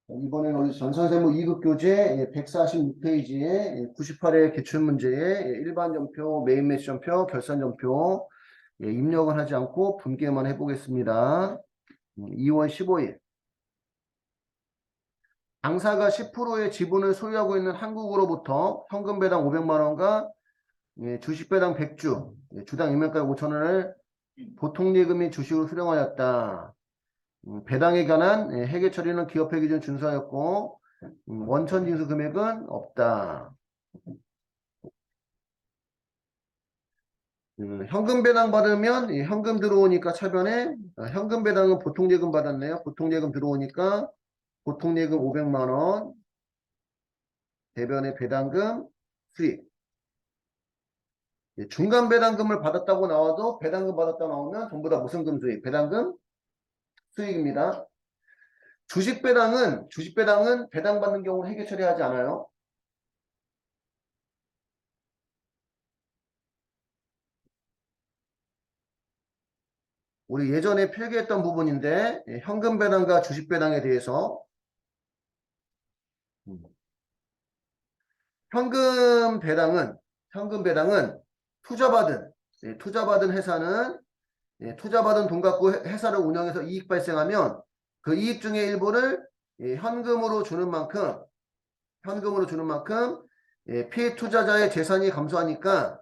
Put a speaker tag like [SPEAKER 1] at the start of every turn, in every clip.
[SPEAKER 1] 이번에는 우리 전산세무 2급 교재 146페이지에 98회 기출문제에 일반 점표, 메인 매치 점표, 결산 점표 입력은 하지 않고 분개만 해보겠습니다. 2월 15일 당사가 10%의 지분을 소유하고 있는 한국으로부터 현금 배당 500만 원과 주식 배당 100주, 주당 임명가액 5천 원을 보통예금 및 주식으로 수령하였다. 배당에 관한 회계 처리는 기업회 기준 준수하였고 원천 징수 금액은 없다. 현금 배당 받으면 현금 들어오니까 차변에 현금 배당은 보통예금 받았네요. 보통예금 들어오니까 보통예금 500만 원 대변에 배당금 수익. 중간 배당금을 받았다고 나와도 배당금 받았다 나오면 전부 다 무슨 금 수익? 배당금 수익입니다. 주식 배당은 배당 받는 경우는 회계 처리하지 않아요. 우리 예전에 필기했던 부분인데 현금 배당과 주식 배당에 대해서 현금 배당은 투자받은 회사는 투자받은 돈 갖고 회사를 운영해서 이익 발생하면 그 이익 중의 일부를 현금으로 주는 만큼 피해 투자자의 재산이 감소하니까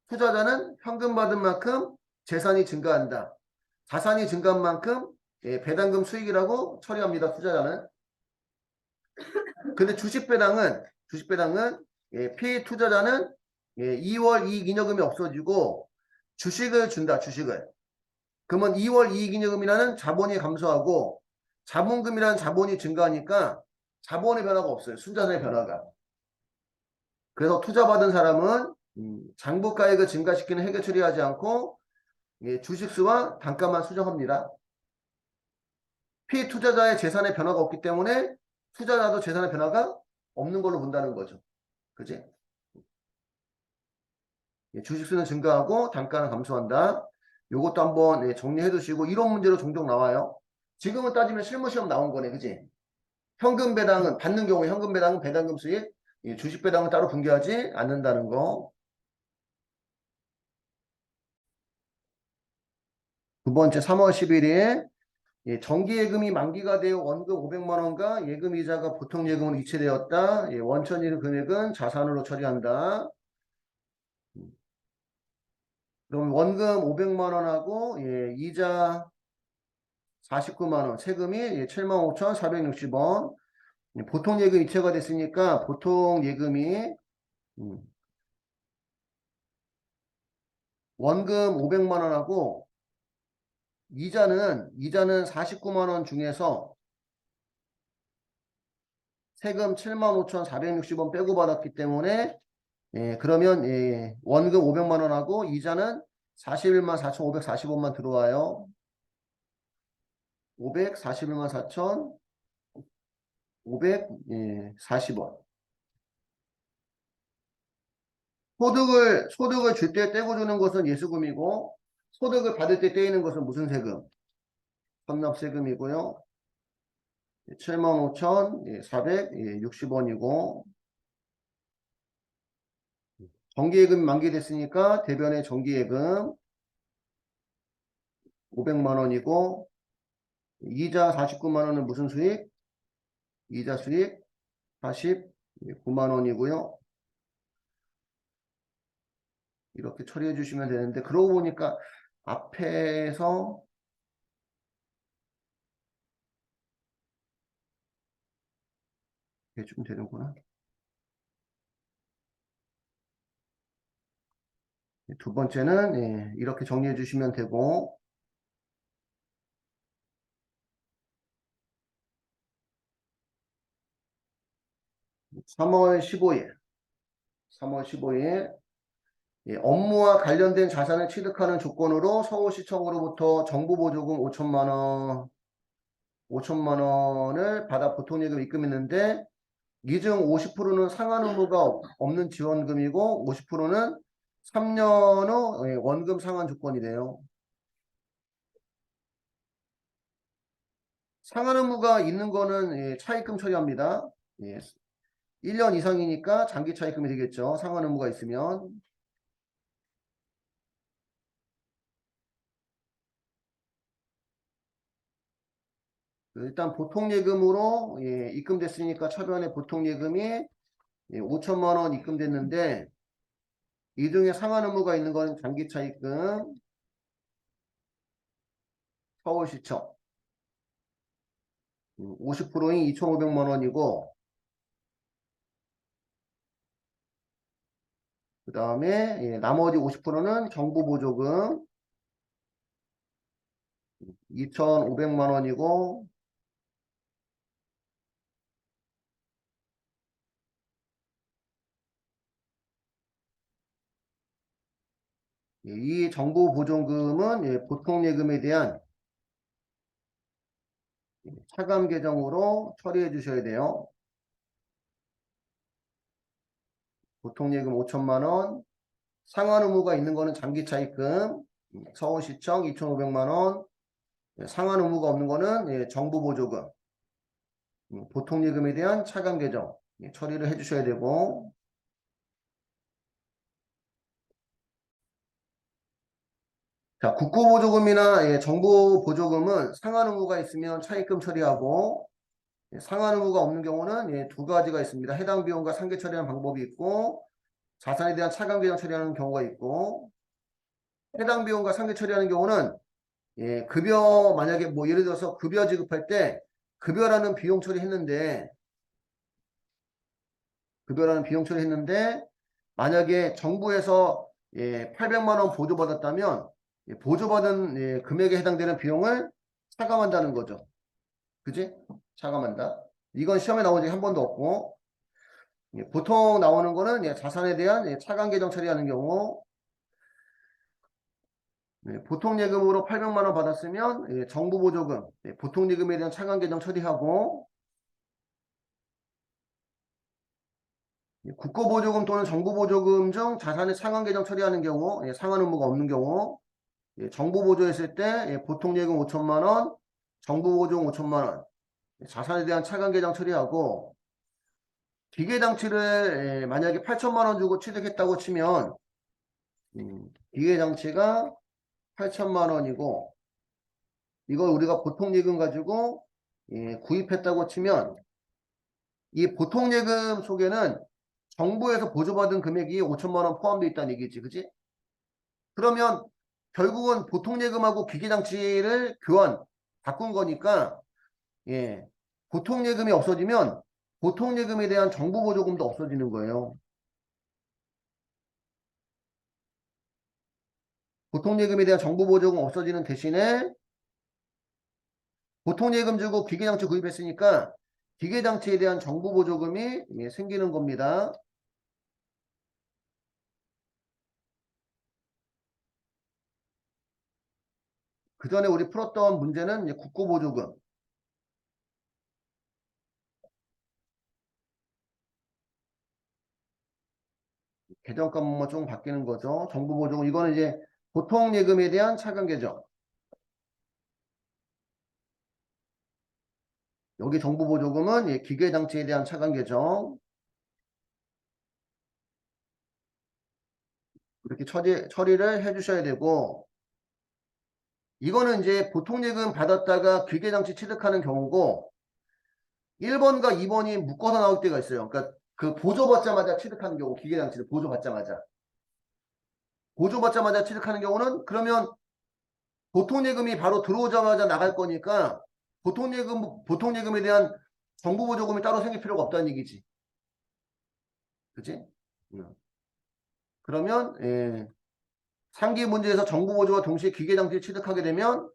[SPEAKER 1] 투자자는 현금 받은 만큼 재산이 증가한다. 자산이 증가한 만큼 배당금 수익이라고 처리합니다. 투자자는. 근데 주식 배당은 피해 투자자는 2월 이익잉여금이 없어지고 주식을 준다. 주식을. 그러면 2월 이익잉여금이라는 자본이 감소하고 자본금이라는 자본이 증가하니까 자본의 변화가 없어요. 순자산의 변화가. 그래서 투자받은 사람은 장부가액을 증가시키는 회계 처리하지 않고 주식수와 단가만 수정합니다. 피해 투자자의 재산의 변화가 없기 때문에 투자자도 재산의 변화가 없는 걸로 본다는 거죠. 그지? 주식수는 증가하고 단가는 감소한다. 요것도 한번 정리해 두시고 이런 문제로 종종 나와요. 지금은 따지면 실무시험 나온 거네. 그지? 현금 배당은 받는 경우에 현금 배당은 배당금 수익, 주식 배당은 따로 분개하지 않는다는 거. 두 번째 3월 11일에 정기예금이 만기가 되어 원금 500만 원과 예금 이자가 보통 예금으로 이체되었다. 원천 이익 금액은 자산으로 처리한다. 그럼 원금 500만 원하고 이자 49만 원, 세금이 75,460원. 보통 예금 이체가 됐으니까 보통 예금이 원금 500만 원하고 이자는 49만 원 중에서 세금 75,460원 빼고 받았기 때문에 그러면 원금 500만 원하고 이자는 41만 4,540원만 들어와요. 541만 4,540원. 소득을 줄 때 떼고 주는 것은 예수금이고 소득을 받을 때 떼이는 것은 무슨 세금? 선납세금이고요. 75,460원이고 정기예금 만기됐으니까 대변의 정기예금 500만 원이고 이자 49만 원은 무슨 수익? 이자 수익 49만 원이고요. 이렇게 처리해 주시면 되는데 그러고 보니까 앞에서 해주면 되는구나. 두 번째는 이렇게 정리해 주시면 되고 3월 15일 업무와 관련된 자산을 취득하는 조건으로 서울시청으로부터 정부보조금 5천만 원을 받아 보통예금 입금했는데 이 중 50%는 상환 의무가 없는 지원금이고 50%는 3년 후 원금 상환 조건이래요. 상한 의무가 있는 거는 예, 차입금 처리합니다. 예, 1년 이상이니까 장기 차입금이 되겠죠. 상한 의무가 있으면. 일단 보통예금으로 예, 입금됐으니까 차변에 보통예금이 예, 5천만 원 입금됐는데 이 중에 상한 의무가 있는 거는 장기 차입금 서울시청 50%인 2,500만 원이고 그 다음에 예, 나머지 50%는 정부 보조금 2,500만 원이고 예, 이 정부 보조금은 예, 보통예금에 대한 차감 계정으로 처리해 주셔야 돼요. 보통예금 5천만 원, 상한 의무가 있는 거는 장기 차입금, 서울시청 2,500만 원, 상한 의무가 없는 거는 예, 정부 보조금, 보통예금에 대한 차감 계정 예, 처리를 해 주셔야 되고 자, 국고보조금이나 예, 정부 보조금은 상한 의무가 있으면 차입금 처리하고 예, 상한 의무가 없는 경우는 예, 두 가지가 있습니다. 해당 비용과 상계 처리하는 방법이 있고 자산에 대한 차감 계정 처리하는 경우가 있고 해당 비용과 상계 처리하는 경우는 예, 급여 만약에 뭐 예를 들어서 급여 지급할 때 급여라는 비용 처리했는데 급여라는 비용 처리했는데 만약에 정부에서 예, 800만 원 보조받았다면 예, 보조받은 예, 금액에 해당되는 비용을 차감한다는 거죠. 그지? 차감한다. 이건 시험에 나온 적이 한 번도 없고 예, 보통 나오는 거는 예, 자산에 대한 예, 차감 계정 처리하는 경우 예, 보통예금으로 800만 원 받았으면 예, 정부 보조금 예, 보통예금에 대한 차감 계정 처리하고 예, 국고보조금 또는 정부보조금 중 자산의 차감 계정 처리하는 경우 예, 상한 의무가 없는 경우 예, 정부 보조했을 때 예, 보통예금 5천만 원 정부 보조금 5천만 원 예, 자산에 대한 차감 계정 처리하고 기계장치를 예, 만약에 8천만 원 주고 취득했다고 치면 기계장치가 8천만 원이고 이걸 우리가 보통예금 가지고 예, 구입했다고 치면 이 보통예금 속에는 정부에서 보조받은 금액이 5천만 원 포함되어 있다는 얘기지, 그지? 그러면 결국은 보통예금하고 기계장치를 바꾼 거니까, 예, 보통예금이 없어지면 보통예금에 대한 정부 보조금도 없어지는 거예요. 보통예금에 대한 정부 보조금 없어지는 대신에 보통예금 주고 기계장치 구입했으니까 기계장치에 대한 정부 보조금이 예, 생기는 겁니다. 그 전에 우리 풀었던 문제는 이제 국고보조금. 계정값만 조금 바뀌는 거죠. 정부보조금. 이거는 이제 보통예금에 대한 차감 계정. 여기 정부보조금은 예, 기계장치에 대한 차감 계정. 이렇게 처리를 해주셔야 되고, 이거는 이제 보통예금 받았다가 기계장치 취득하는 경우고, 1번과 2번이 묶어서 나올 때가 있어요. 그러니까 그 보조받자마자 취득하는 경우, 기계장치를 보조받자마자. 보조받자마자 취득하는 경우는 그러면 보통예금이 바로 들어오자마자 나갈 거니까 보통예금에 대한 정부보조금이 따로 생길 필요가 없다는 얘기지. 그치? 음. 그러면 예, 상기 문제에서 정부보조와 동시에 기계장치 취득하게 되면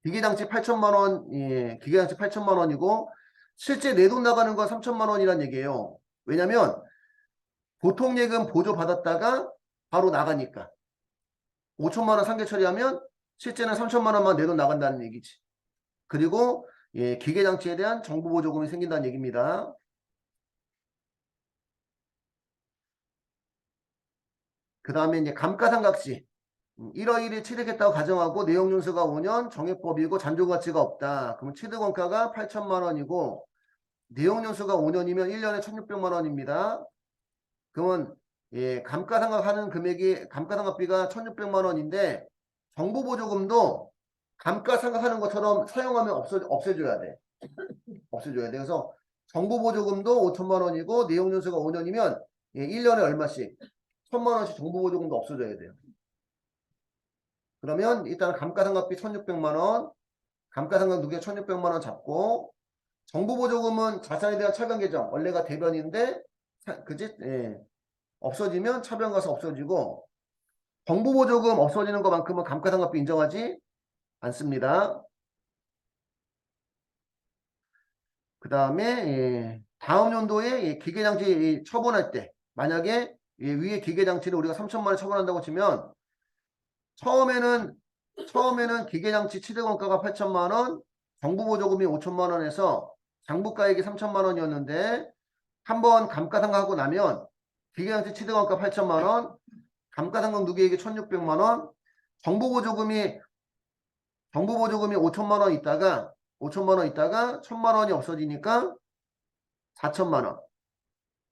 [SPEAKER 1] 기계장치 8천만 원, 예, 기계장치 8천만 원이고 실제 내 돈 나가는 건 3천만 원이란 얘기예요. 왜냐면 보통예금 보조 받았다가 바로 나가니까 5천만 원 상계 처리하면 실제는 3천만 원만 내 돈 나간다는 얘기지. 그리고 예, 기계장치에 대한 정부보조금이 생긴다는 얘기입니다. 그 다음에 이제 감가상각시. 1월 1일 취득했다고 가정하고 내용연수가 5년 정액법이고 잔존가치가 없다. 그러면 취득원가가 8천만 원이고 내용연수가 5년이면 1년에 1,600만 원입니다. 그러면 예, 감가상각하는 금액이 감가상각비가 1,600만 원인데 정부보조금도 감가상각하는 것처럼 사용하면 없애줘야 돼. 없애줘야 돼. 그래서 정부보조금도 5천만 원이고 내용연수가 5년이면 예, 1년에 얼마씩 1,000만 원씩 정부보조금도 없어져야 돼요. 그러면 일단 감가상각비 1,600만 원, 감가상각 누계 1,600만 원 잡고 정부보조금은 자산에 대한 차변 계정 원래가 대변인데 그지? 예. 없어지면 차변 가서 없어지고 정부보조금 없어지는 것만큼은 감가상각비 인정하지 않습니다. 그 다음에 예. 다음 연도에 예. 기계장치 처분할 때 만약에 예. 위에 기계장치를 우리가 3천만 원 처분한다고 치면 처음에는 기계장치 취득원가가 8천만 원, 정부보조금이 5천만 원에서 장부가액이 3천만 원이었는데 한번 감가상각하고 나면 기계장치 취득원가 8천만 원, 감가상각 누계액이 1,600만 원, 정부보조금이 5천만 원 있다가 1,000만 원이 없어지니까 4천만 원.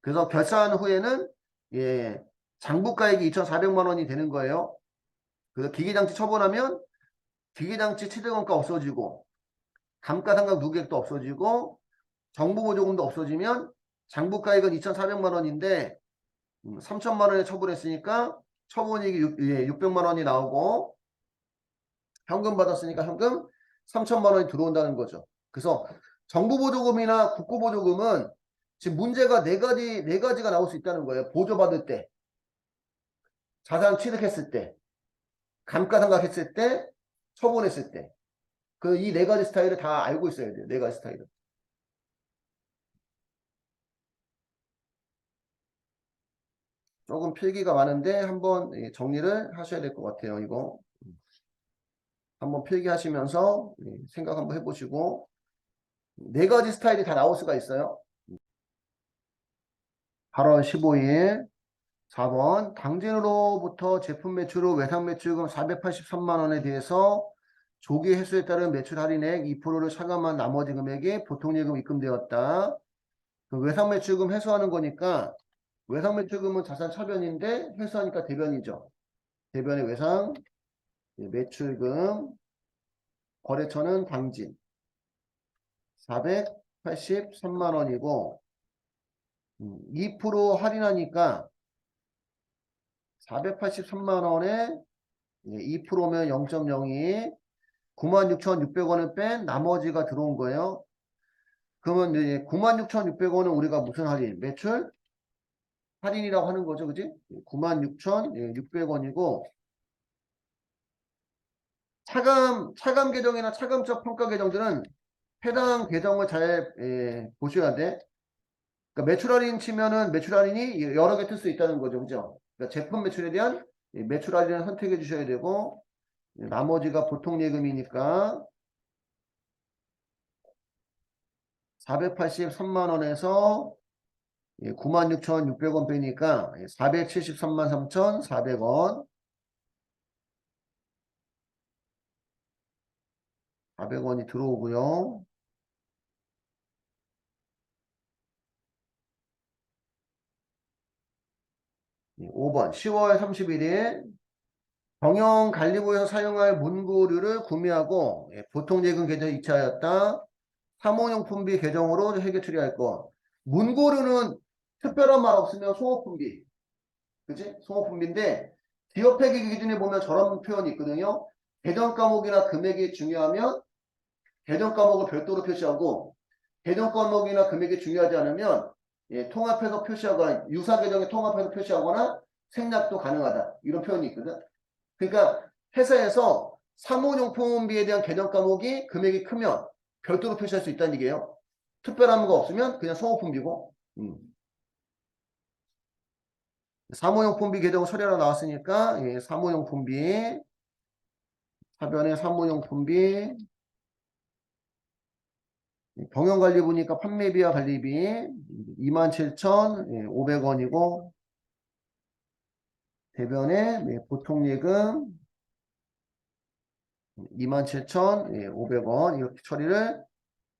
[SPEAKER 1] 그래서 결산 후에는 예, 장부가액이 2,400만 원이 되는 거예요. 그래서 기계장치 처분하면 기계장치 취득원가 없어지고 감가상각 누계액도 없어지고 정부보조금도 없어지면 장부가액은 2,400만 원인데 3천만 원에 처분했으니까 처분이익이 600만 원이 나오고 현금 받았으니까 현금 3천만 원이 들어온다는 거죠. 그래서 정부보조금이나 국고보조금은 지금 문제가 네 가지가 나올 수 있다는 거예요. 보조받을 때, 자산 취득했을 때, 감가상각했을 때, 처분했을 때. 그 이 네 가지 스타일을 다 알고 있어야 돼요. 네 가지 스타일을. 조금 필기가 많은데 한번 정리를 하셔야 될 것 같아요. 이거 한번 필기하시면서 생각 한번 해보시고 네 가지 스타일이 다 나올 수가 있어요. 8월 15일 4번 당진으로부터 제품 매출 후 외상 매출금 483만 원에 대해서 조기 회수에 따른 매출 할인액 2%를 차감한 나머지 금액이 보통예금 입금되었다. 그 외상 매출금 회수하는 거니까 외상 매출금은 자산 차변인데 회수하니까 대변이죠. 대변의 외상 매출금 거래처는 당진 483만 원이고 2% 할인하니까 483만 원에 2%면 0.02 96,600원을 뺀 나머지가 들어온 거예요. 그러면 이제 96,600원은 우리가 무슨 할인? 매출 할인이라고 하는 거죠. 그지? 96,600원이고 차감 계정이나 차감적 평가 계정들은 해당 계정을 잘 보셔야 돼. 그러니까 매출 할인 치면은 매출 할인이 여러 개 틀 수 있다는 거죠. 그죠? 그러니까 제품 매출에 대한 매출 할인을 선택해 주셔야 되고 나머지가 보통 예금이니까 483만 원에서 96,600원 빼니까 473만 3,400원 400원이 들어오고요. 5번 10월 31일 경영관리부에서 사용할 문구류를 구매하고 보통예금 계정에 이체하였다. 사무용품비 계정으로 회계 처리할 것. 문구류는 특별한 말 없으면 소모품비. 그치? 소모품비인데 기업회계 기준에 보면 저런 표현이 있거든요. 계정 과목이나 금액이 중요하면 계정 과목을 별도로 표시하고 계정 과목이나 금액이 중요하지 않으면 통합해서 표시하거나 유사 계정에 통합해서 표시하거나 생략도 가능하다. 이런 표현이 있거든. 그러니까 회사에서 사무용품비에 대한 계정 과목이 금액이 크면 별도로 표시할 수 있다는 얘기예요. 특별한 거 없으면 그냥 소모품비고. 사무용품비 계정 처리하러 나왔으니까 사무용품비 하변에 사무용품비 경영관리부니까 판매비와 관리비 27,500원이고 대변에 보통예금 27,500원 이렇게 처리를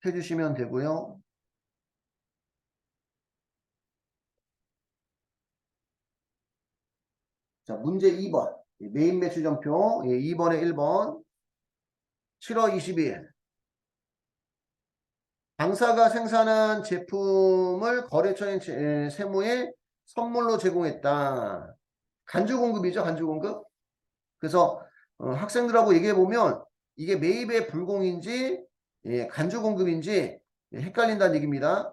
[SPEAKER 1] 해주시면 되고요. 자, 문제 2번. 메인 매출점표 2번에 1번 7월 22일 당사가 생산한 제품을 거래처인 세무에 선물로 제공했다. 간주 공급이죠, 간주 공급. 그래서 학생들하고 얘기해 보면 이게 매입의 불공인지 간주 공급인지 헷갈린다는 얘기입니다.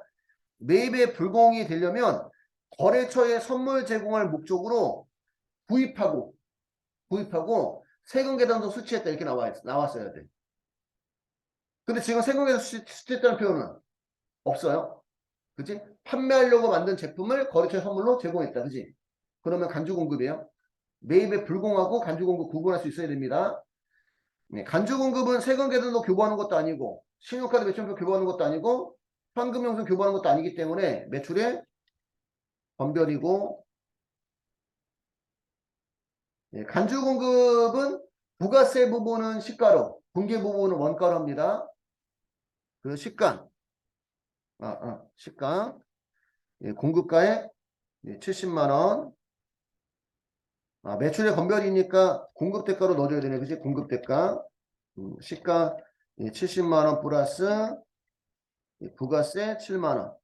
[SPEAKER 1] 매입의 불공이 되려면 거래처에 선물 제공할 목적으로 구입하고 세금 계산서 수취했다 이렇게 나왔어야 돼. 근데 지금 세금 계산 수취했다는 표현은 없어요. 그치? 판매하려고 만든 제품을 거래처에 선물로 제공했다. 그치? 그러면 간주 공급이에요. 매입에 불공하고 간주 공급 구분할 수 있어야 됩니다. 네, 간주 공급은 세금 계산서 교부하는 것도 아니고 신용카드 매출표 교부하는 것도 아니고 현금용서 교부하는 것도 아니기 때문에 매출의 번별이고 간주 공급은 부가세 부분은 시가로 분계 부분은 원가로 합니다. 그 시가 시가 공급가액 70만원 매출의 건별이니까 공급대가로 넣어줘야 되네. 그치? 공급대가 시가 70만원 플러스 부가세 7만원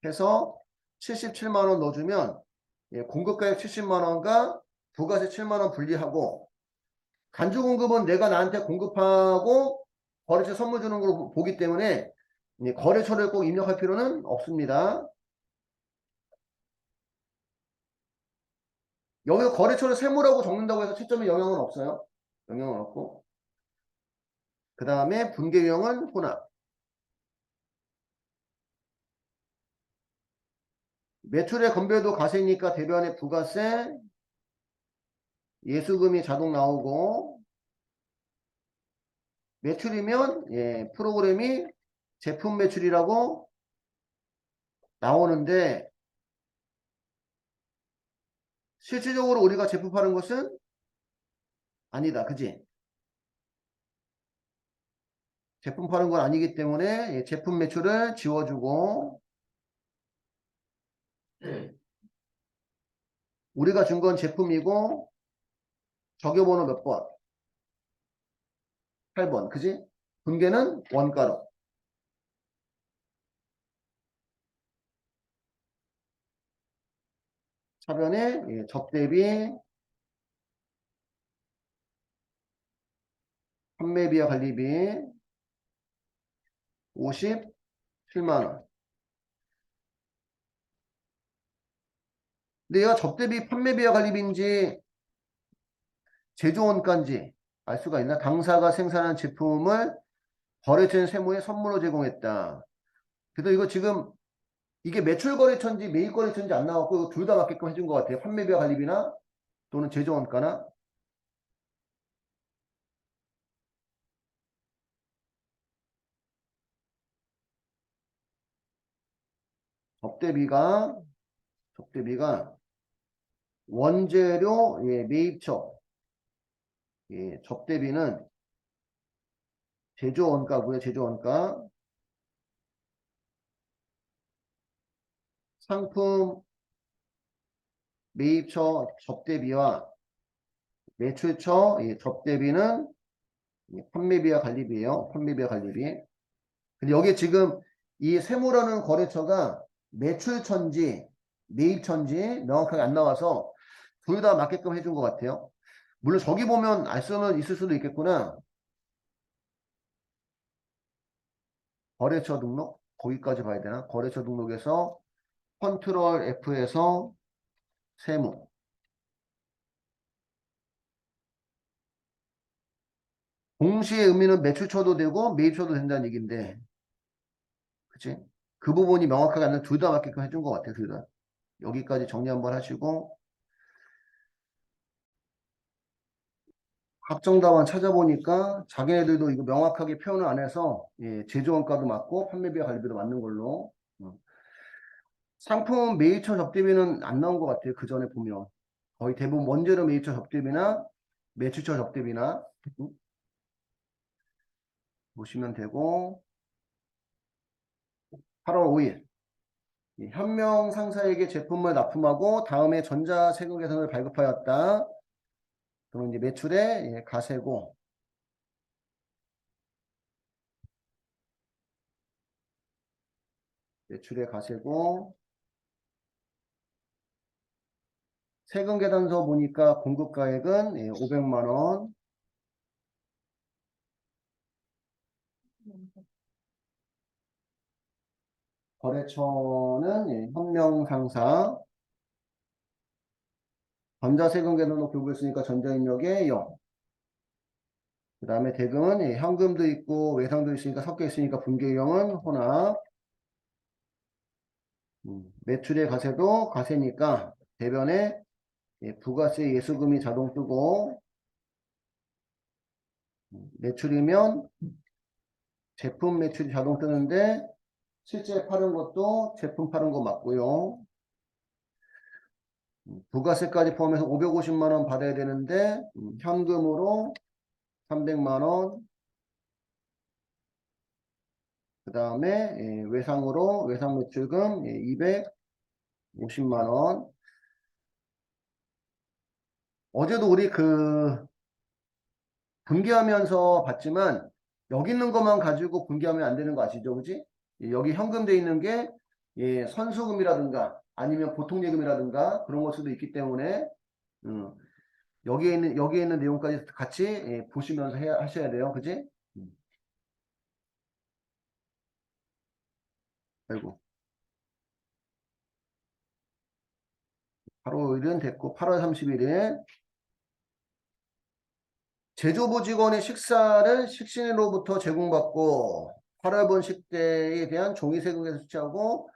[SPEAKER 1] 해서 77만원 넣어주면 공급가액 70만원과 부가세 7만원 분리하고 간주공급은 내가 나한테 공급하고 거래처 선물 주는 걸로 보기 때문에 거래처를 꼭 입력할 필요는 없습니다. 여기 거래처를 세무라고 적는다고 해서 채점에 영향은 없어요. 영향은 없고 그 다음에 분계 유형은 혼합. 매출의 건별도 과세니까 대변에 부가세 예수금이 자동 나오고 매출이면 프로그램이 제품 매출이라고 나오는데 실질적으로 우리가 제품 파는 것은 아니다. 그지? 제품 파는 건 아니기 때문에 제품 매출을 지워주고 우리가 준 건 제품이고 적여번호 몇 번? 8번. 그지? 분계는 원가로. 차변에 접대비, 판매비와 관리비 57만원. 근데 얘가 접대비, 판매비와 관리비인지 제조원가인지 알 수가 있나? 당사가 생산한 제품을 거래처인 세무에 선물로 제공했다. 그래서 이거 지금 이게 매출 거래처인지 매입 거래처인지 안 나왔고 이거 둘 다 맞게끔 해준 것 같아요. 판매비와 관리비나 또는 제조원가나 접대비가 원재료 매입처 접대비는 제조원가고요. 제조원가 상품 매입처 접대비와 매출처 접대비는 판매비와 관리비예요. 판매비와 관리비. 근데 여기 지금 이 세무라는 거래처가 매출처인지 매입처인지 명확하게 안 나와서 둘 다 맞게끔 해준 것 같아요. 물론 저기 보면 알 수는 있을 수도 있겠구나. 거래처 등록 거기까지 봐야 되나? 거래처 등록에서 컨트롤 F에서 세무 동시에 의미는 매출처도 되고 매입처도 된다는 얘기인데 그치? 그 부분이 명확하게 안 나와 둘 다 맞게끔 해준 것 같아요. 둘 다. 여기까지 정리 한번 하시고 합정답안 찾아보니까 자기네들도 이거 명확하게 표현을 안 해서 제조원가도 맞고 판매비와 관리비도 맞는 걸로 상품 매입처 접대비는 안 나온 것 같아요. 그 전에 보면 거의 대부분 원재료 매입처 접대비나 매출처 접대비나 보시면 되고 8월 5일 현명 상사에게 제품을 납품하고 다음에 전자세금 계산을 발급하였다. 그럼 이제 매출의 가세고 매출의 가세고 세금 계산서 보니까 공급가액은 500만 원. 거래처는 현명 상사. 전자세금 계산서 교부했으니까 전자입력에 0. 그 다음에 대금은 현금도 있고 외상도 있으니까 섞여 있으니까 분계형은 혼합. 매출의 가세도 가세니까 대변에 부가세 예수금이 자동 뜨고 매출이면 제품 매출이 자동 뜨는데 실제 파는 것도 제품 파는 거 맞고요. 부가세까지 포함해서 550만 원 받아야 되는데 현금으로 300만 원. 그 다음에 외상으로 외상 매출금 250만 원. 어제도 우리 그 분기하면서 봤지만 여기 있는 것만 가지고 분기하면 안 되는 거 아시죠? 그지? 여기 현금 돼 있는 게 선수금이라든가 아니면 보통예금이라든가 그런 걸 수도 있기 때문에 여기에 있는 내용까지 같이 보시면서 하셔야 돼요. 그지? 아이고. 8월 5일은 됐고 8월 31일 제조부 직원의 식사를 식신으로부터 제공받고 8월분 식대에 대한 종이세금에서 수취하고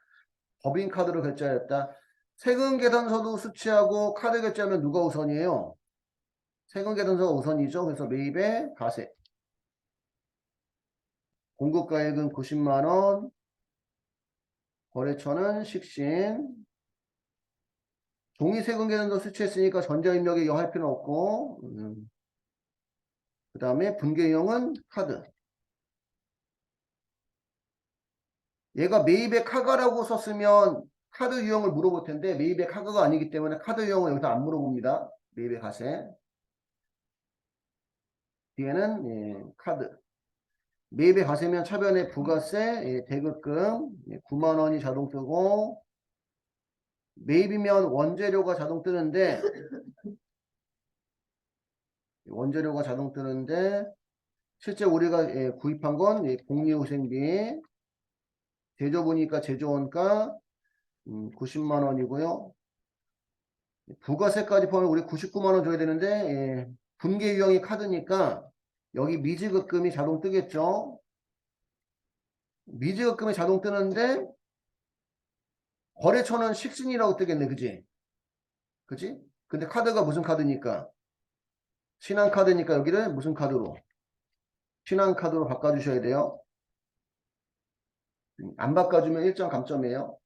[SPEAKER 1] 법인카드로 결제하였다. 세금 계산서도 수취하고 카드 결제하면 누가 우선이에요? 세금 계산서가 우선이죠. 그래서 매입의 가세. 공급가액은 90만 원. 거래처는 식신. 종이세금 계산서 수취했으니까 전자입력에 할 필요는 없고 그 다음에 분계형은 카드. 얘가 매입의 카가라고 썼으면 카드 유형을 물어볼 텐데 매입의 카가가 아니기 때문에 카드 유형은 여기서 안 물어봅니다. 매입의 가세. 뒤에는 카드. 매입의 가세면 차변에 부가세, 대급금 9만 원이 자동 뜨고 매입이면 원재료가 자동 뜨는데 원재료가 자동 뜨는데 실제 우리가 구입한 건 복리후생비 제조보니까 제조원가 90만 원이고요. 부가세까지 포함해 우리 99만 원 줘야 되는데 분계 유형이 카드니까 여기 미지급금이 자동 뜨겠죠. 미지급금이 자동 뜨는데 거래처는 식신이라고 뜨겠네. 그지? 그지? 근데 카드가 무슨 카드니까 신한카드니까 여기를 무슨 카드로? 신한카드로 바꿔주셔야 돼요. 안 바꿔주면 일정 감점이에요.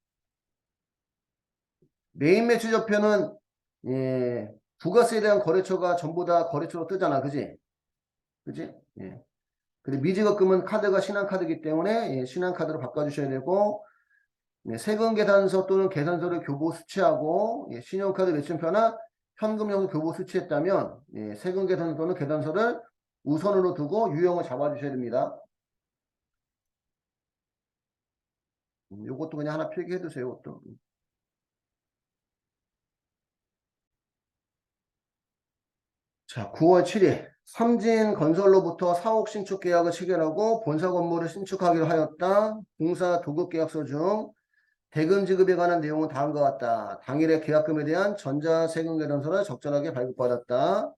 [SPEAKER 1] 메인 매출표는 부가세에 대한 거래처가 전부 다 거래처로 뜨잖아. 그지? 그지? 예. 근데 미지급금은 카드가 신한카드이기 때문에 신한카드로 바꿔주셔야 되고 세금 계산서 또는 계산서를 교부 수취하고 신용카드 매출표나 현금형을 교부 수취했다면 세금 계산서 또는 계산서를 우선으로 두고 유형을 잡아주셔야 됩니다. 요것도 그냥 하나 필기해 두세요. 이것도. 자, 9월 7일 삼진건설로부터 사옥 신축 계약을 체결하고 본사 건물을 신축하기로 하였다. 공사 도급 계약서 중 대금 지급에 관한 내용은 다음과 같다. 당일의 계약금에 대한 전자세금 계산서를 적절하게 발급받았다.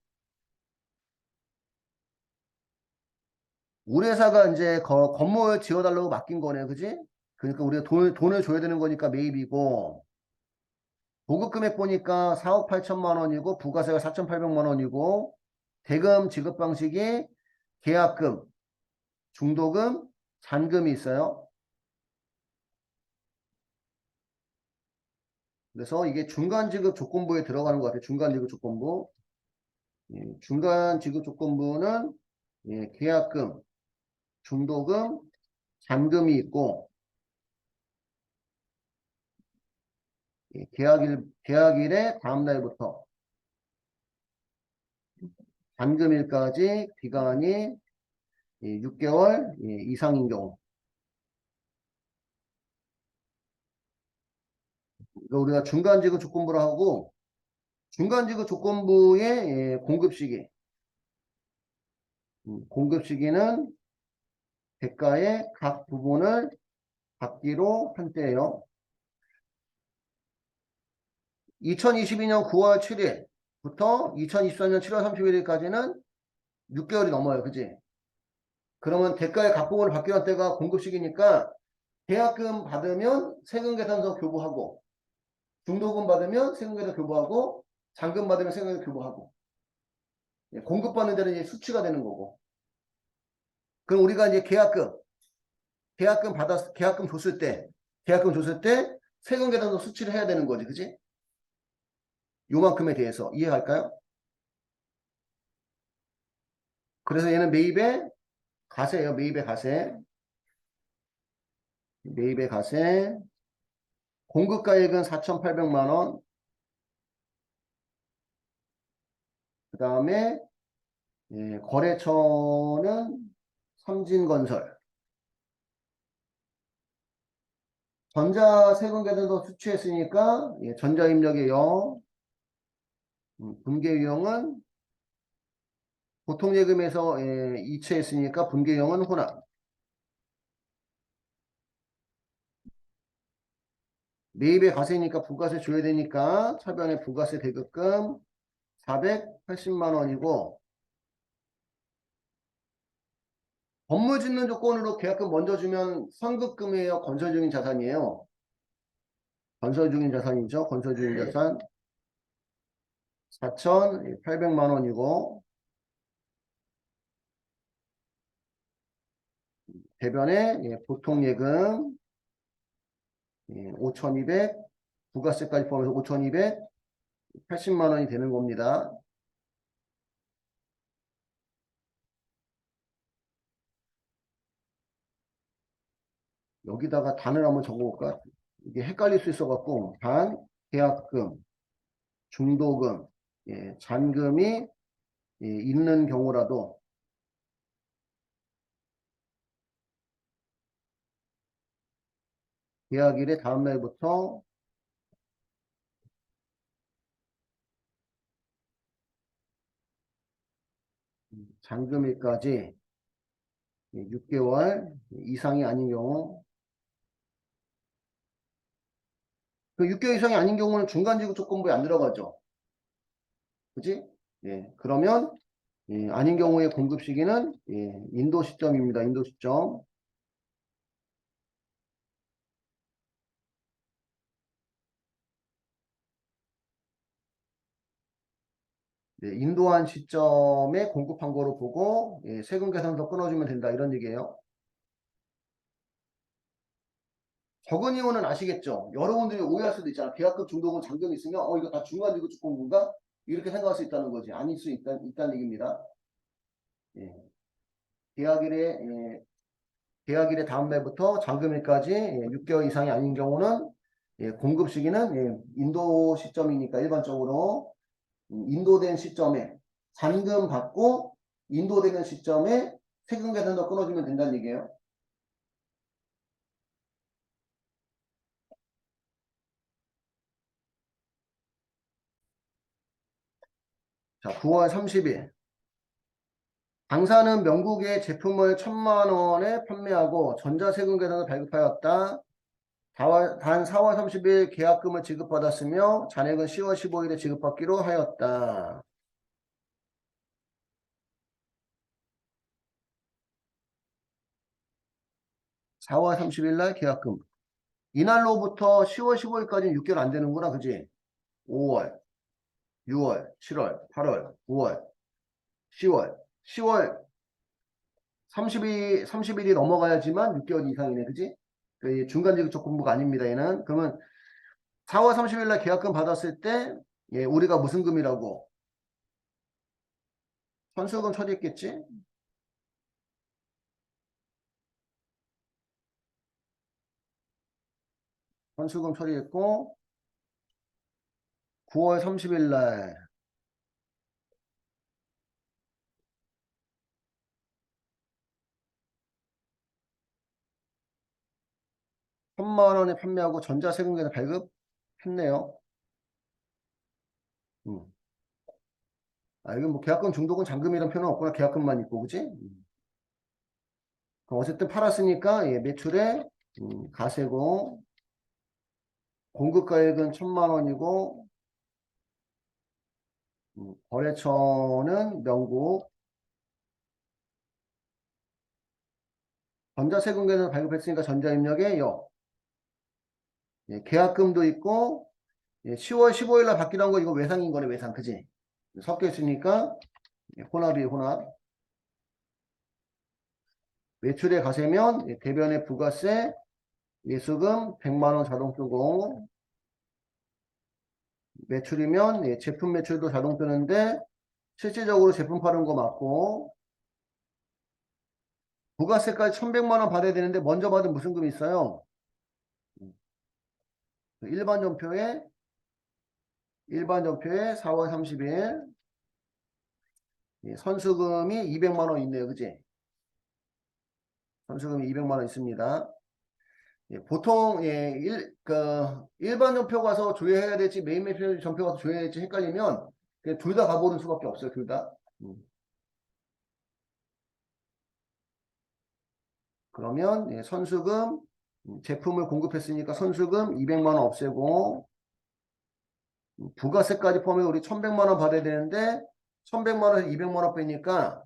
[SPEAKER 1] 우리 회사가 이제 건물 지어달라고 맡긴 거네, 그지? 그러니까 우리가 돈을 줘야 되는 거니까 매입이고 보급 금액 보니까 4억 8천만 원이고 부가세가 4,800만 원이고 대금 지급 방식이 계약금, 중도금, 잔금이 있어요. 그래서 이게 중간 지급 조건부에 들어가는 것 같아요. 중간 지급 조건부. 중간 지급 조건부는 계약금, 중도금, 잔금이 있고, 계약일의 다음날부터 잔금일까지 기간이 6개월 이상인 경우. 그러니까 우리가 중간지급 조건부로 하고, 중간지급 조건부의 공급 시기. 공급 시기는 대가의 각 부분을 받기로 한 때예요. 2022년 9월 7일부터 2024년 7월 31일까지는 6개월이 넘어요. 그지? 그러면 대가의 각 부분을 받기로 한 때가 공급 시기니까 계약금 받으면 세금계산서 교부하고, 중도금 받으면 세금계산 교부하고, 잔금 받으면 세금계산 교부하고, 공급받는 데는 이제 수치가 되는 거고. 그럼 우리가 이제 계약금 줬을 때 세금계산서 수치를 해야 되는 거지. 그지? 요만큼에 대해서 이해할까요? 그래서 얘는 매입의 가세예요. 매입의 가세. 매입의 가세. 공급가액은 4,800만 원. 그 다음에 거래처는 삼진건설. 전자세금계산서 수취했으니까 전자입력의 0. 분계유형은 보통예금에서 이체했으니까 분계유형은 혼합. 매입의 가세니까 부가세 줘야 되니까 차변의 부가세 대급금 480만 원이고, 건물 짓는 조건으로 계약금 먼저 주면 선급금이에요? 건설 중인 자산이에요? 건설 중인 자산이죠. 건설 중인 자산 4,800만 원이고, 대변에 보통예금 5,200, 부가세까지 포함해서 5,280만 원이 되는 겁니다. 여기다가 단을 한번 적어볼까? 이게 헷갈릴 수 있어갖고, 단, 계약금, 중도금, 잔금이 있는 경우라도 계약일의 다음날부터 잔금일까지 6개월 이상이 아닌 경우, 그 6개월 이상이 아닌 경우는 중간지급 조건부에 안 들어가죠. 그지? 그러면 아닌 경우의 공급 시기는 인도 시점입니다. 인도 시점. 인도한 시점에 공급한 거로 보고 세금 계산서 끊어주면 된다 이런 얘기예요. 적은 이유는 아시겠죠? 여러분들이 오해할 수도 있잖아. 계약금 중도금 잔금이 있으면 이거 다 중간지급 조건부인가? 이렇게 생각할 수 있다는 거지. 아닐 수 있다는 얘기입니다. 예. 계약일에 계약일의 다음 날부터 잔금일까지 6개월 이상이 아닌 경우는 공급 시기는 인도 시점이니까 일반적으로 인도된 시점에 잔금 받고 인도되는 시점에 세금 계산서 끊어주면 된다는 얘기예요. 자, 9월 30일. 당사는 명국에 제품을 1,000만 원에 판매하고 전자세금 계산서 발급하였다. 단 4월 30일 계약금을 지급받았으며 잔액은 10월 15일에 지급받기로 하였다. 4월 30일 날 계약금. 이날로부터 10월 15일까지는 6개월 안 되는구나. 그지? 5월, 6월, 7월, 8월, 9월, 10월. 10월 30일이 넘어가야지만 6개월 이상이네. 그지? 그 중간지급 조건부가 아닙니다. 얘는. 그러면 4월 30일 날 계약금 받았을 때 우리가 무슨 금이라고? 현수금 처리했겠지? 선수금 처리했고 9월 30일 날 3만 원에 판매하고 전자세금계좌 발급했네요. 음. 아, 이건 뭐 계약금 중독은 잔금이라는 표현은 없구나. 계약금만 있고, 그지? 그럼 어쨌든 팔았으니까 예, 매출에 가세고 공급가액은 1,000만 원이고 거래처는 명국 전자세금계좌 발급했으니까 전자입력에 요 예, 계약금도 있고 예, 10월 15일 날 받기로 한 거 이거 외상인 거네 외상 그지? 섞여 있으니까 예, 혼합이 혼합 매출에 가세면 예, 대변에 부가세 예수금 100만 원 자동 뜨고 매출이면 예, 제품 매출도 자동 뜨는데 실질적으로 제품 파는 거 맞고 부가세까지 1,100만 원 받아야 되는데 먼저 받은 무슨 금이 있어요? 일반 전표에 4월 30일 예, 선수금이 200만 원 있네요. 그지? 선수금이 200만 원 있습니다. 예, 보통 예, 일반 전표 가서 조회해야 될지 메인 매표 전표 가서 조회해야 될지 헷갈리면 둘 다 가보는 수밖에 없어요. 둘 다. 그러면 예, 선수금 제품을 공급했으니까 선수금 200만 원 없애고 부가세까지 포함해 우리 1,100만 원 받아야 되는데 1,100만 원에서 200만 원 빼니까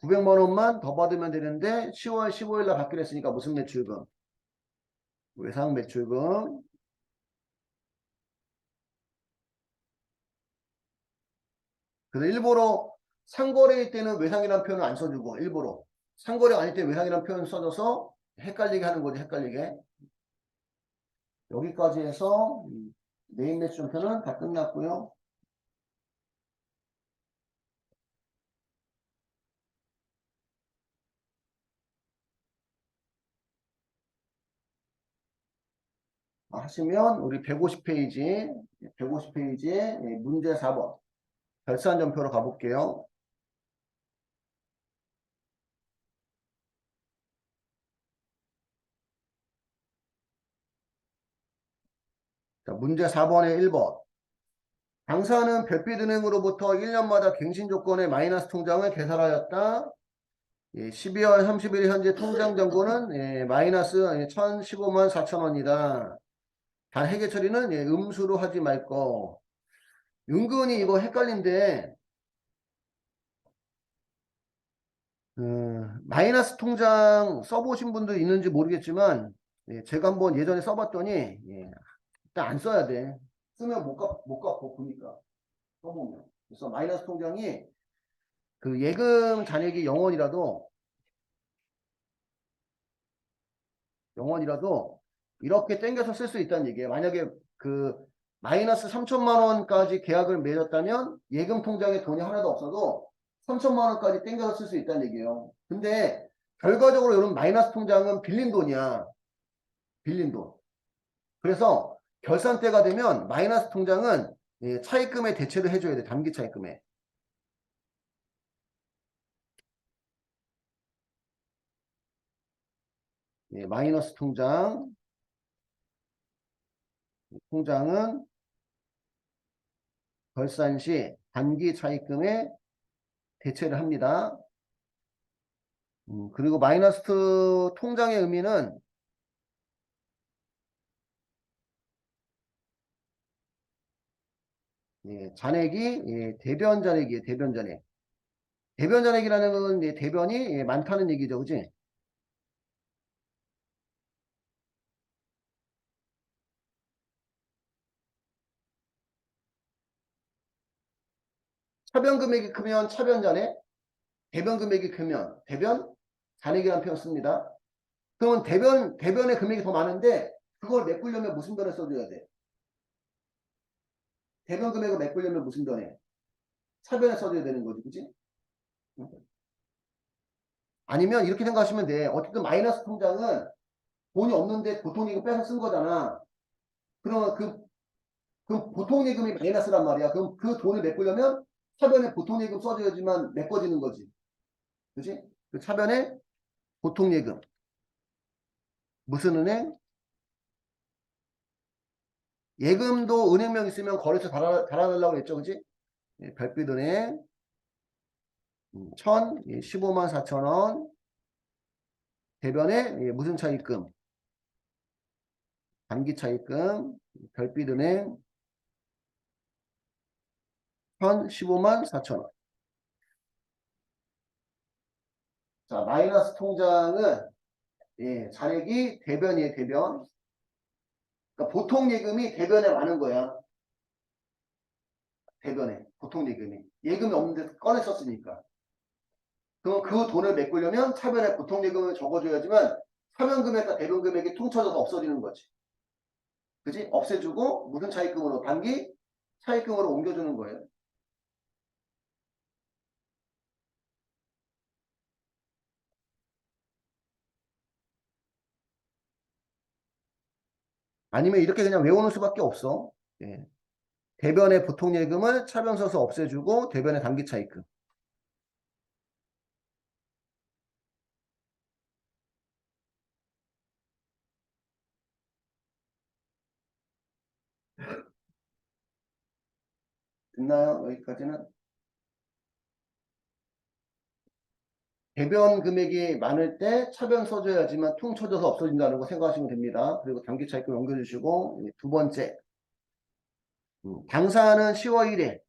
[SPEAKER 1] 900만 원만 더 받으면 되는데 10월 15일 날 받기로 했으니까 무슨 매출금? 외상 매출금. 그래서 일부러 상거래일 때는 외상이라는 표현을 안 써주고 일부러 상거래 아닐 때 외상이라는 표현 써줘서 헷갈리게 하는 거지 헷갈리게. 여기까지 해서 메인 매출표는 다 끝났고요. 하시면 우리 150페이지에 문제 4번 결산전표로 가볼게요. 자, 문제 4번에 1번 당사는 별빛은행으로부터 1년마다 갱신 조건의 마이너스 통장을 개설하였다. 12월 30일 현재 통장 잔고는 마이너스 1,015만 4천 원이다. 단 회계 처리는 음수로 하지 말 거. 은근히 이거 헷갈린데 마이너스 통장 써보신 분도 있는지 모르겠지만 제가 한번 예전에 써봤더니 일단 안 써야 돼. 쓰면 못 갚고 보니까 써보면. 그래서 마이너스 통장이 그 예금 잔액이 0원이라도 이렇게 땡겨서 쓸 수 있다는 얘기예요. 만약에 그 마이너스 3천만 원까지 계약을 맺었다면 예금 통장에 돈이 하나도 없어도 3천만 원까지 땡겨서 쓸 수 있다는 얘기예요. 근데 결과적으로 이런 마이너스 통장은 빌린 돈이야. 빌린 돈. 그래서 결산 때가 되면 마이너스 통장은 차입금에 대체를 해줘야 돼. 단기 차입금에. 마이너스 통장은 결산 시 단기 차입금에 대체를 합니다. 그리고 마이너스 통장의 의미는 잔액이 대변 잔액이에요. 대변 잔액. 대변 잔액이라는 건 대변이 많다는 얘기죠. 그지? 차변 금액이 크면 차변 잔액, 대변 금액이 크면 대변 잔액이라는 표현 씁니다. 그러면 대변의 금액이 더 많은데 그걸 메꾸려면 무슨 변을 써줘야 돼? 대변 금액을 메꾸려면 무슨 변에? 차변에 써줘야 되는 거지. 그지? 아니면 이렇게 생각하시면 돼. 어쨌든 마이너스 통장은 돈이 없는데 보통 이거 빼서 쓴 거잖아. 그러면 그 보통 예금이 마이너스란 말이야. 그럼 그 돈을 메꾸려면 차변에 보통 예금 써줘야지만 메꿔지는 거지. 그지? 그 차변에 보통 예금. 무슨 은행? 예금도 은행명 있으면 거래처 달아달라고 했죠. 그지? 예, 별빛은행 15만 4천 원. 대변에 예, 무슨 차입금? 단기 차입금. 별빛은행 15만 4천 원. 자, 마이너스 통장은 예, 잔액이 대변이에요, 대변. 그러니까 보통 예금이 대변에 많은 거야. 대변에 보통 예금이. 예금이 없는데 꺼내 썼으니까. 그럼 그 돈을 메꾸려면 차변에 보통 예금을 적어줘야지만 차변 금액과 대변 금액이 퉁쳐져서 없어지는 거지. 그지? 없애주고 무슨 차입금으로? 단기 차입금으로 옮겨주는 거예요. 아니면 이렇게 그냥 외우는 수밖에 없어. 예. 대변의 보통 예금을 차변 써서 없애주고 대변의 단기 차입금. 됐나요? 여기까지는. 대변 금액이 많을 때 차변 써줘야지만 퉁 쳐져서 없어진다는 거 생각하시면 됩니다. 그리고 단기 차입금 옮겨주시고 두 번째 당사는 10월 1일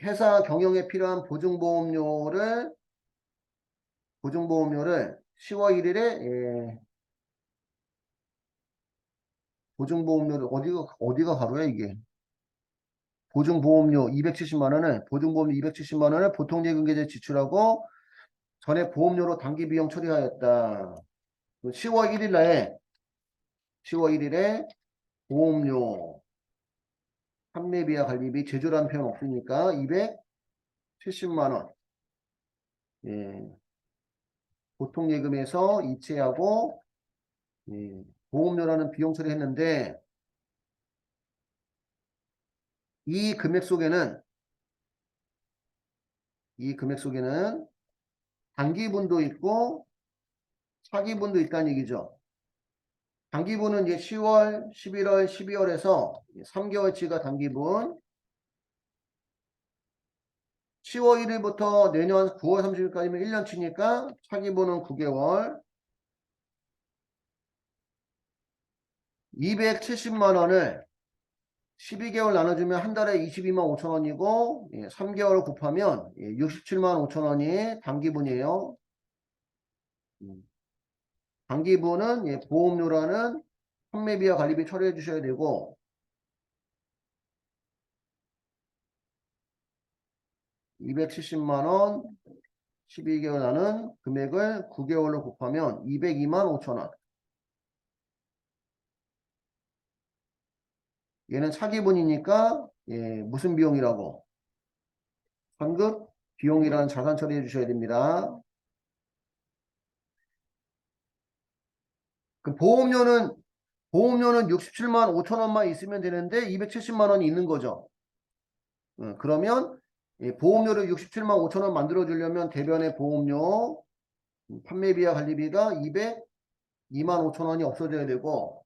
[SPEAKER 1] 회사 경영에 필요한 보증보험료를 10월 1일에 보증보험료를 어디가 가로야 이게. 보증보험료 270만 원을 보증보험료 270만 원을 보통예금계좌에 지출하고 전에 보험료로 단기 비용 처리하였다. 10월 1일에 보험료 판매비와 관리비 제조라는 표현 없으니까 270만 원. 예, 보통예금에서 이체하고 예, 보험료라는 비용 처리했는데 이 금액 속에는 단기분도 있고 차기분도 있다는 얘기죠. 단기분은 이제 10월, 11월, 12월에서 3개월치가 단기분. 10월 1일부터 내년 9월 30일까지면 1년치니까 차기분은 9개월. 270만 원을 12개월 나눠주면 한 달에 22만 5천 원이고 3개월 곱하면 67만 5천 원이 단기분이에요. 단기분은 보험료라는 판매비와 관리비 처리해 주셔야 되고 270만 원 12개월 나는 금액을 9개월로 곱하면 202만 5천 원. 얘는 차기분이니까 무슨 비용이라고? 환급 비용이라는 자산 처리해 주셔야 됩니다. 그 보험료는 67만 5천 원만 있으면 되는데 270만 원이 있는 거죠. 그러면 보험료를 67만 5천 원 만들어 주려면 대변의 보험료 판매비와 관리비가 202만 5천 원이 없어져야 되고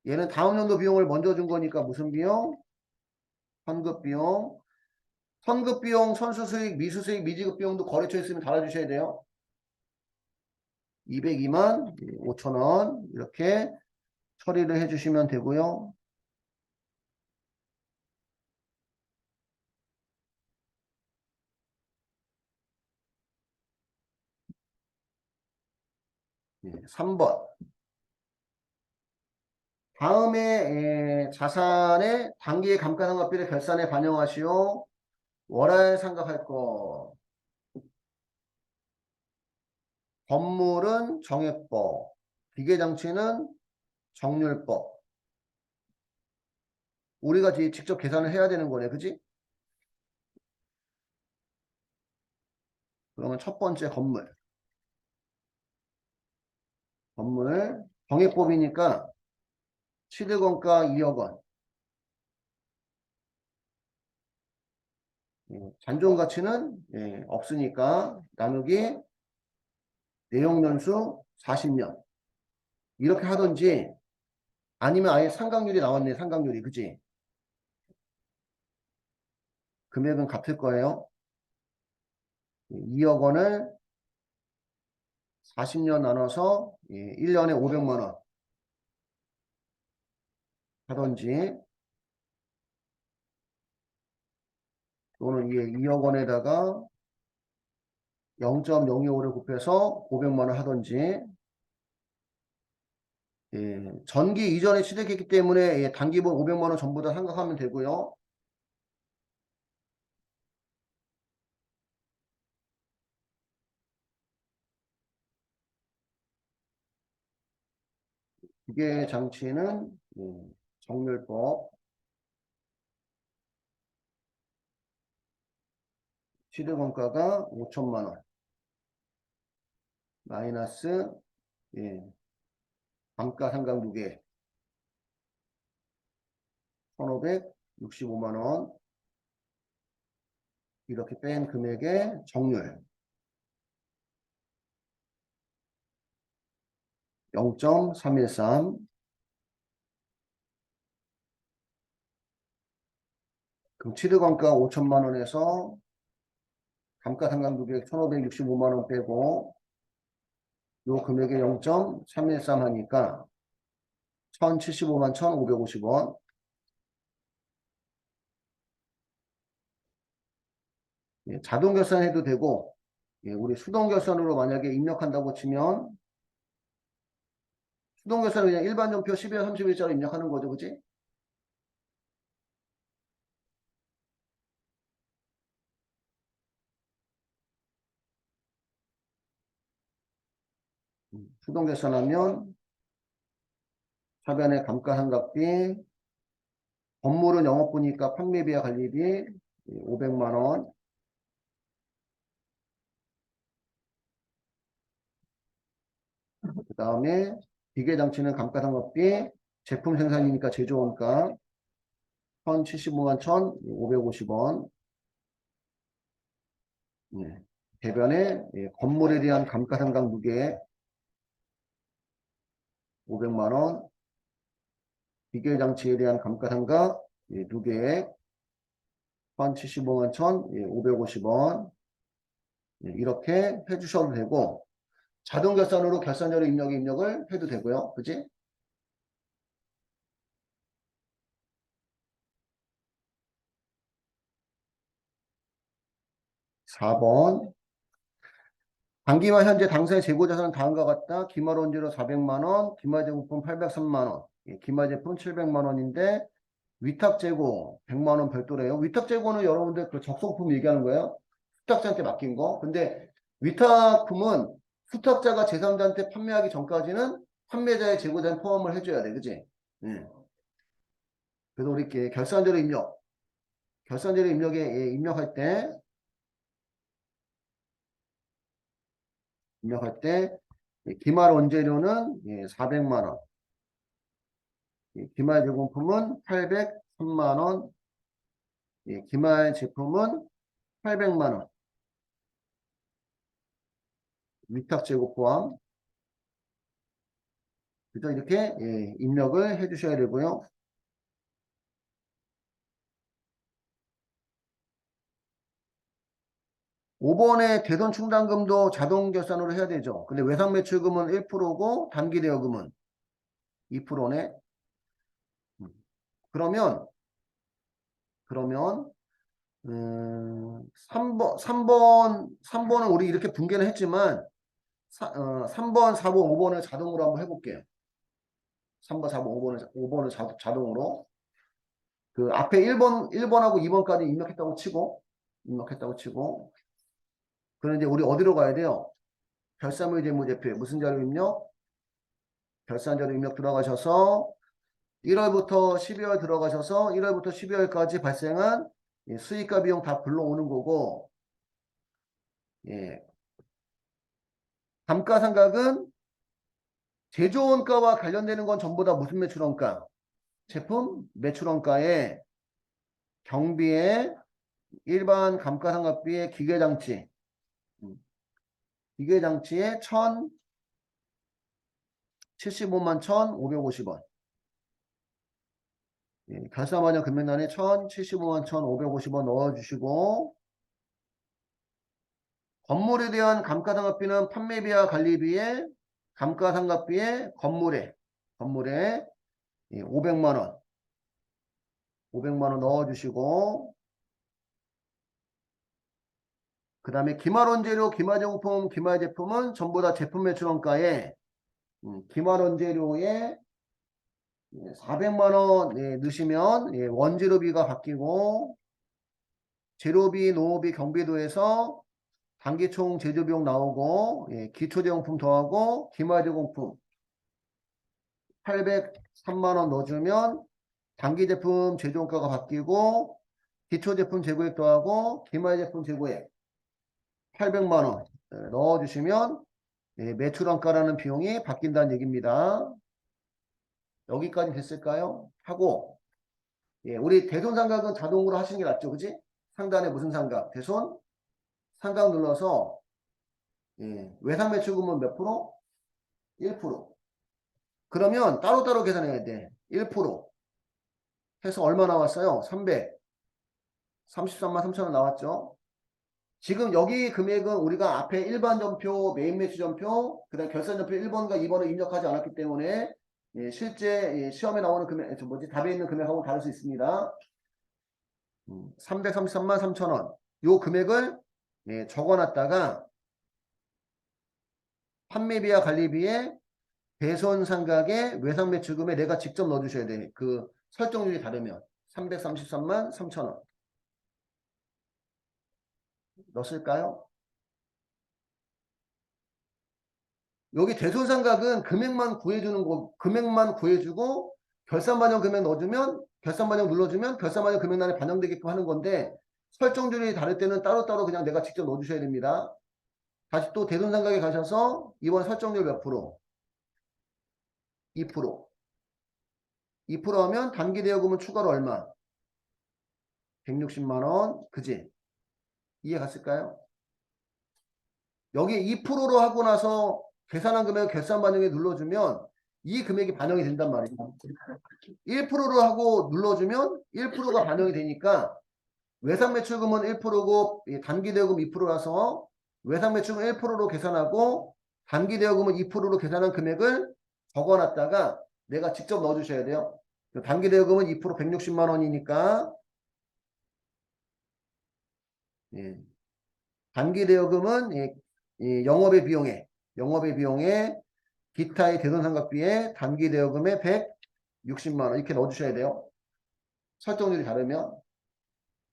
[SPEAKER 1] 얘는 다음 연도 비용을 먼저 준 거니까 무슨 비용? 환급 비용. 환급 비용, 선수수익, 미수수익, 미지급 비용도 거래처 있으면 달아주셔야 돼요. 202만 5천 원 이렇게 처리를 해주시면 되고요. 예, 3번. 다음에 자산의 단기의 감가상각비를 결산에 반영하시오. 월할 상각할 거. 건물은 정액법. 기계장치는 정률법. 우리가 직접 계산을 해야 되는 거네. 그지? 그러면 첫 번째 건물. 정액법이니까 취득원가 2억 원. 잔존 가치는 없으니까 나누기 내용연수 40년. 이렇게 하든지 아니면 아예 상각률이 나왔네. 상각률이. 그치? 금액은 같을 거예요. 2억 원을 40년 나눠서 1년에 500만 원 하든지 또는 2억 원에다가 0.025를 곱해서 500만 원 하든지 전기 이전에 취득했기 때문에 단기본 500만 원 전부 다 생각하면 되고요. 기계 장치는 정렬법 취득원가가 5천만 원 마이너스 감가상각 무게 1,565만 원 이렇게 뺀 금액의 정률 0.313 그럼 취득원가 5천만 원에서 감가상각 무게 1,565만 원 빼고 요 금액의 0.313 하니까 1,075만 1,550원 자동 결산해도 되고 우리 수동 결산으로 만약에 입력한다고 치면 수동 결산은 그냥 일반 전표 12월 30일자로 입력하는 거죠. 그치? 수동 결산하면 차변의 감가상각비 건물은 영업부니까 판매비와 관리비 500만 원 그 다음에 기계장치는 감가상각비 제품 생산이니까 제조원가 1,075만 1,550원 대변에 건물에 대한 감가상각 무게 500만 원 기계장치에 대한 감가상각 두개 1,075만 1,550원 이렇게 해주셔도 되고 자동 결산으로 결산자료 입력을 해도 되고요. 그지? 4번 단기말 현재 당사의 재고자산은 다음과 같다. 기말 원재료 400만 원, 기말 제공품 803만 원, 기말 제품 700만 원인데 위탁 재고 100만 원 별도래요. 위탁 재고는 여러분들 그 적성품 얘기하는 거예요. 수탁자한테 맡긴 거. 근데 위탁품은 수탁자가 제3자한테 판매하기 전까지는 판매자의 재고자산 포함을 해줘야 돼. 그지? 그래서 우리 이렇게 결산재료 입력에 입력할 때 기말 원재료는 400만 원, 기말 제공품은 803만 원, 기말 제품은 800만 원, 위탁 재고 포함. 그래서 이렇게 입력을 해주셔야 되고요. 5번에 대손 충당금도 자동 결산으로 해야 되죠. 근데 외상 매출금은 1%고 단기 대여금은 2%네. 그러면 3번은 우리 이렇게 분개는 했지만 3번, 4번, 5번을 자동으로 한번 해볼게요. 3번, 4번, 5번을 자동으로. 그 앞에 1번하고 2번까지 입력했다고 치고. 그런데 우리 어디로 가야 돼요? 결산물 재무제표에 무슨 자료 입력? 결산 자료 입력 들어가셔서 1월부터 12월 들어가셔서 1월부터 12월까지 발생한 수익과 비용 다 불러오는 거고 감가상각은 제조원가와 관련되는 건 전부 다 무슨 매출원가? 제품 매출원가에 경비에 일반 감가상각비의 기계장치, 기계장치에 1,075만 1,550원. 예, 결산반영 금액란에 1,075만 1,550원 넣어주시고, 건물에 대한 감가상각비는 판매비와 관리비에 감가상각비에 건물에 500만 원. 500만 원 넣어주시고, 그 다음에 기말원재료, 기말제품, 기말제품은 전부 다 제품 매출원가에 기말원재료에 400만 원 넣으시면 원재료비가 바뀌고, 재료비, 농업비, 경비도에서 단기총 제조비용 나오고, 기초제공품 더하고 기말제공품 803만 원 넣어주면 단기제품 제조원가가 바뀌고, 기초제품 재고액 더하고 기말제품 재고액 800만 원 넣어주시면 매출원가라는 비용이 바뀐다는 얘기입니다. 여기까지 됐을까요? 하고, 우리 대손상각은 자동으로 하시는 게 낫죠, 그지? 상단에 무슨 상각? 대손 상각 눌러서 외상매출금은 몇 프로? 1%. 그러면 따로따로 계산해야 돼. 1% 해서 얼마 나왔어요? 333만 3천원 나왔죠. 지금 여기 금액은 우리가 앞에 일반전표, 메인매출전표, 그 다음 결산전표 1번과 2번을 입력하지 않았기 때문에 실제 시험에 나오는 금액, 답에 있는 금액하고 다를 수 있습니다. 333만 3천원. 요 금액을 적어놨다가 판매비와 관리비에 배선상각에 외상매출금에 내가 직접 넣어주셔야 돼. 그 설정률이 다르면 333만 3천원. 넣었을까요? 여기 대손상각은 금액만 구해주는 거, 금액만 구해주고 결산반영 금액 넣어주면, 결산반영 눌러주면 결산반영 금액란에 반영되게끔 하는 건데, 설정률이 다를 때는 따로따로 그냥 내가 직접 넣어주셔야 됩니다. 다시 또 대손상각에 가셔서 이번 설정률 몇 프로? 2%. 2% 하면 단기대여금은 추가로 얼마? 160만 원. 그지? 이해 갔을까요? 여기 2%로 하고 나서 계산한 금액을 결산 반영에 눌러주면 이 금액이 반영이 된단 말이에요. 1%로 하고 눌러주면 1%가 반영이 되니까 외상매출금은 1%고 단기대여금 2%라서 외상매출금 1%로 계산하고 단기대여금은 2%로 계산한 금액을 적어놨다가 내가 직접 넣어주셔야 돼요. 단기대여금은 2% 160만 원이니까 단기대여금은 영업의 비용에 기타의 대손상각비에 단기대여금에 160만 원 이렇게 넣어주셔야 돼요. 설정률이 다르면.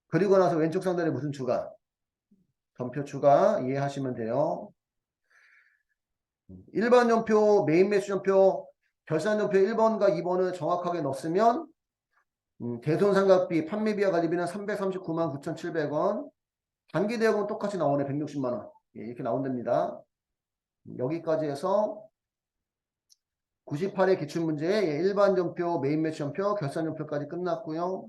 [SPEAKER 1] 그리고 나서 왼쪽 상단에 무슨 추가? 전표 추가 이해하시면 돼요. 일반전표, 메인매출전표, 결산전표 1번과 2번을 정확하게 넣었으면 대손상각비, 판매비와 관리비는 339만 9,700원. 단기대여금은 똑같이 나오네. 160만 원. 이렇게 나온답니다. 여기까지 해서 98의 기출문제의 일반전표, 메인매출전표, 결산전표까지 끝났고요.